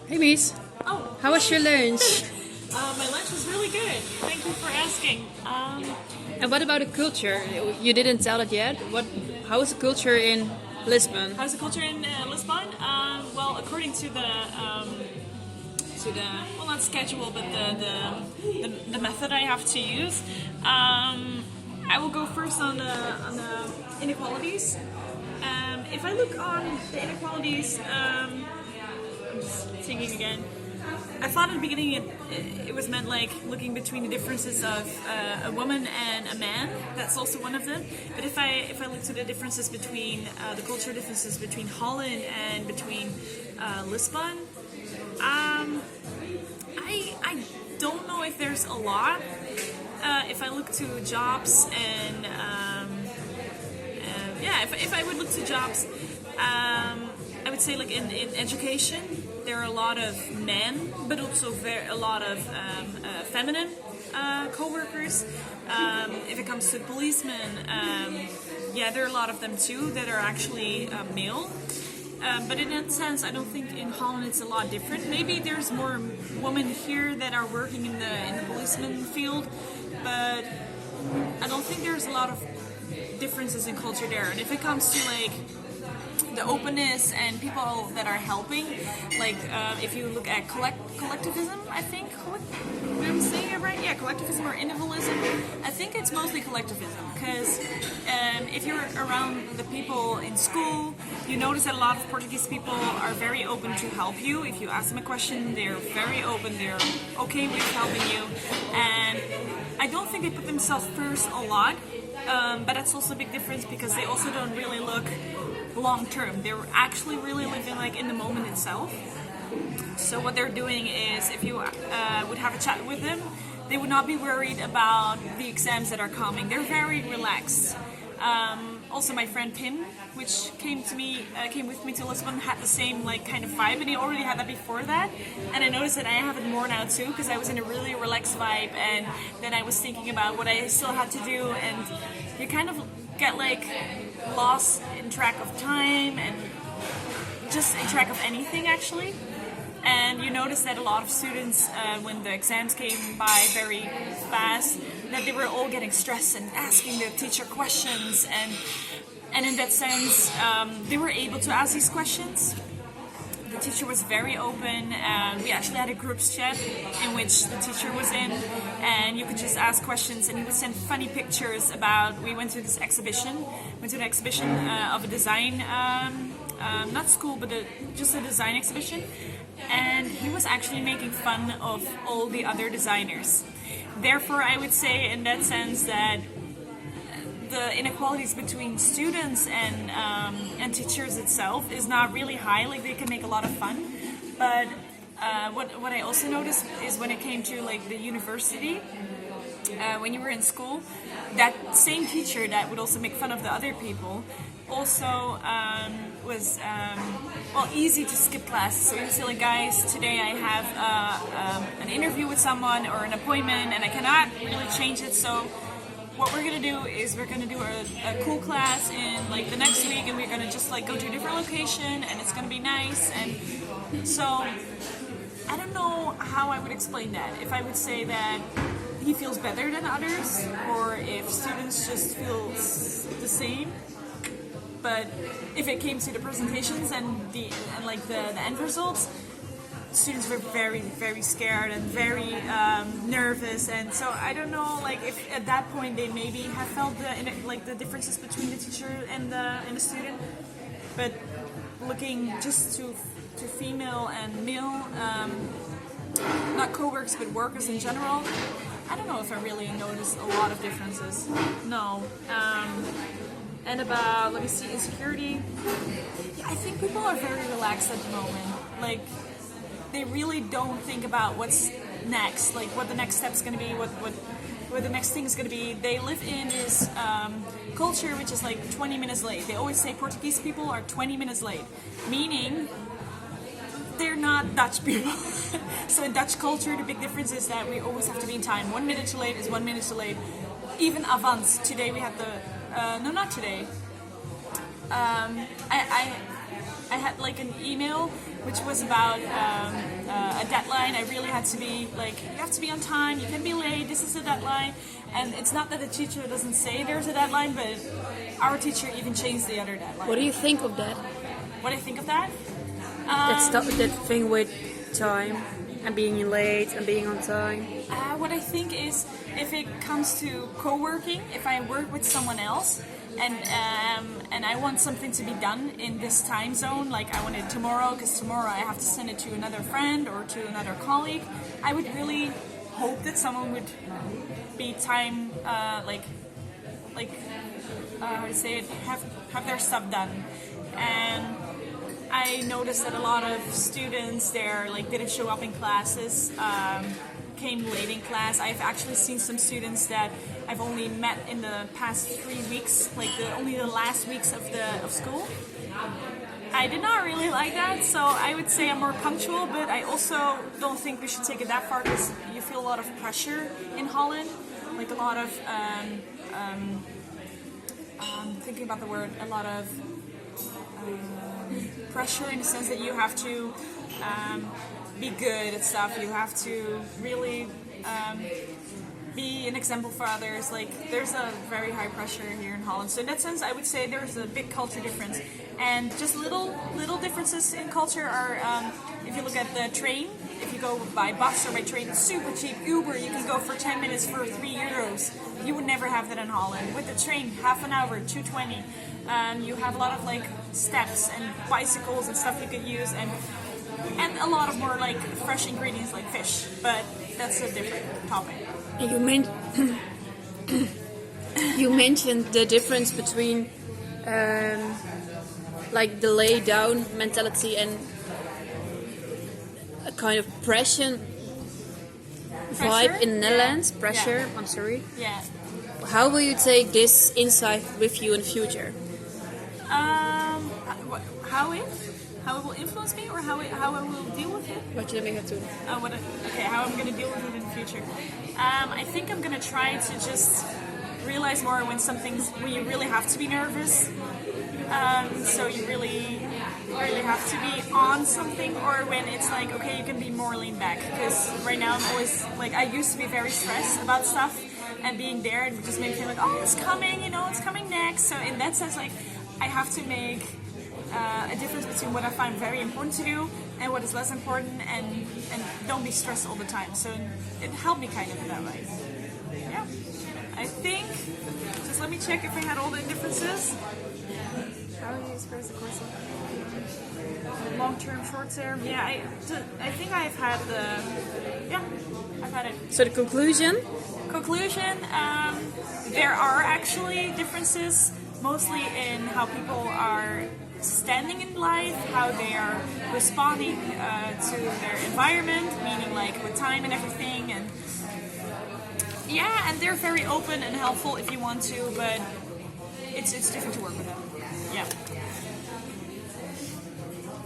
Hey, Miss. Oh, How was your lunch? my lunch was really good. Thank you for asking. And what about the culture? You didn't tell it yet. How is the culture in Lisbon? How's the culture in Lisbon? Well, according to the well, not schedule, but the method I have to use, I will go first on the inequalities. If I look on the inequalities, I'm just thinking again. I thought at the beginning it was meant like looking between the differences of a woman and a man. That's also one of them. But if I look to the differences between the cultural differences between Holland and between Lisbon, I don't know if there's a lot. If I look to jobs and if I would look to jobs, I would say like in education there are a lot of men, but also a lot of feminine co-workers. If it comes to policemen, there are a lot of them too that are actually male. But in that sense, I don't think in Holland it's a lot different. Maybe there's more women here that are working in the policeman field, but I don't think there's a lot of differences in culture there. And if it comes to like the openness and people that are helping, like if you look at collectivism, I think, am I saying it right? Yeah, collectivism or individualism. I think it's mostly collectivism because if you're around the people in school, you notice that a lot of Portuguese people are very open to help you. If you ask them a question, they're very open. They're okay with helping you, and I don't think they put themselves first a lot. But that's also a big difference because they also don't really look long term. They're actually really living like in the moment itself. So what they're doing is, if you would have a chat with them, they would not be worried about the exams that are coming. They're very relaxed. Also, my friend Pim, which came with me to Lisbon, had the same like kind of vibe, and he already had that before that. And I noticed that I have it more now too, because I was in a really relaxed vibe, and then I was thinking about what I still had to do, and you kind of get like lost in track of time and just in track of anything actually. And you notice that a lot of students, when the exams came by very fast, that they were all getting stressed and asking the teacher questions. And in that sense, they were able to ask these questions. The teacher was very open. We actually had a groups chat in which the teacher was in, and you could just ask questions, and he would send funny pictures about. We went to this exhibition. Went to an exhibition of a design, not school, but just a design exhibition. And he was actually making fun of all the other designers. Therefore, I would say in that sense that the inequalities between students and teachers itself is not really high. Like they can make a lot of fun, but what I also noticed is when it came to like the university, when you were in school, that same teacher that would also make fun of the other people also was easy to skip classes. So you would say like, guys, today I have an interview with someone or an appointment, and I cannot really change it. So what we're gonna do is we're gonna do a cool class in like the next week, and we're gonna just like go to a different location, and it's gonna be nice. And so I don't know how I would explain that. If I would say that he feels better than others, or if students just feel the same. But if it came to the presentations and the end results, students were very, very scared and very nervous, and so I don't know, like if at that point they maybe have felt the differences between the teacher and the student. But looking just to female and male, not co-workers but workers in general, I don't know if I really noticed a lot of differences. No. And about, let me see, insecurity. Yeah, I think people are very relaxed at the moment. Like, they really don't think about what's next, like what the next step's going to be, what the next thing is going to be. They live in this culture which is like 20 minutes late. They always say Portuguese people are 20 minutes late, meaning they're not Dutch people. So in Dutch culture, the big difference is that we always have to be in time. 1 minute too late is 1 minute too late. Even avans. Today we had no, not today. I had like an email which was about a deadline. I really had to be like, you have to be on time, you can be late, this is the deadline. And it's not that the teacher doesn't say there's a deadline, but our teacher even changed the other deadline. What do you think of that? What do I think of that? That thing with time and being late and being on time. What I think is, if it comes to co-working, if I work with someone else and I want something to be done in this time zone, like I want it tomorrow because tomorrow I have to send it to another friend or to another colleague, I would really hope that someone would be time how to say it, have their stuff done. And I noticed that a lot of students there didn't show up in classes, came late in class. I've actually seen some students that I've only met in the past 3 weeks, only the last weeks of school. I did not really like that, so I would say I'm more punctual, but I also don't think we should take it that far because you feel a lot of pressure in Holland, like a lot of thinking about the word, a lot of pressure in the sense that you have to be good at stuff. You have to really be an example for others. There's a very high pressure here in Holland. So in that sense, I would say there's a big culture difference. And just little differences in culture are, if you look at the train, if you go by bus or by train, it's super cheap. Uber, you can go for 10 minutes for €3. You would never have that in Holland. With the train, half an hour, 2.20. You have a lot of steps and bicycles and stuff you could use, and a lot of more fresh ingredients like fish. But that's a different topic. You mentioned the difference between the lay down mentality and a kind of pressure vibe in the Netherlands. Pressure. Yeah. I'm sorry. Yeah. How will you take this insight with you in the future? How it will influence me, or how I will deal with it? Wat je ermee gaat doen? How I'm going to deal with it in the future. I think I'm going to try to just realize more when you really have to be nervous. So you really have to be on something, or when it's okay, you can be more lean back. Because right now I'm always I used to be very stressed about stuff, and being there it just made me feel oh, it's coming, it's coming next. So in that sense, I have to make a difference between what I find very important to do and what is less important, and don't be stressed all the time. So it helped me kind of in that way. Yeah, I think, just let me check if I had all the differences. How do you express the course of long term, short term? Yeah, I think I've had I've had it. So the conclusion? There are actually differences, mostly in how people are standing in life, how they are responding to their environment, meaning with time and everything, and and they're very open and helpful if you want to, but it's different to work with them. Yeah.